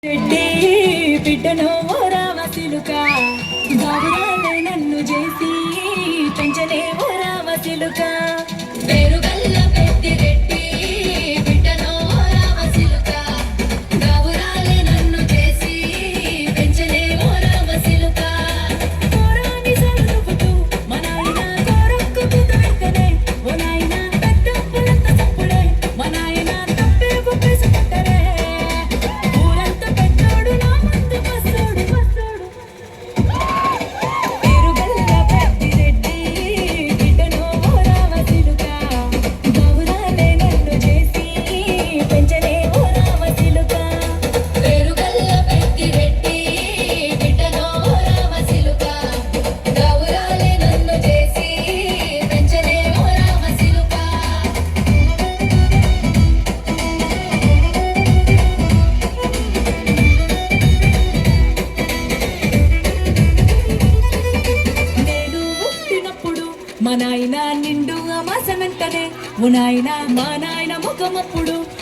రెడ్డి బిడ్డను రామసిలుక బాబురాలే నన్ను చేసి పెంచనే రామసిలుక పేరు గల్ల పెద్ది రెడ్డి బిడ్డను రామసిలుక బాబురాలే నన్ను చేసి పెంచనే రామసిలుక కోరాని సలుపుతూ మన ఆయన కోరక్కు కుదరకనే ఓ నాయన పెద్ద పులంత తప్పుడే మన ఆయన తప్పే బుక్కేసి పట్టరే మా నాయన నిండు అమాసనంటనే ఓ నాయన మా నాయన ముఖమప్పుడు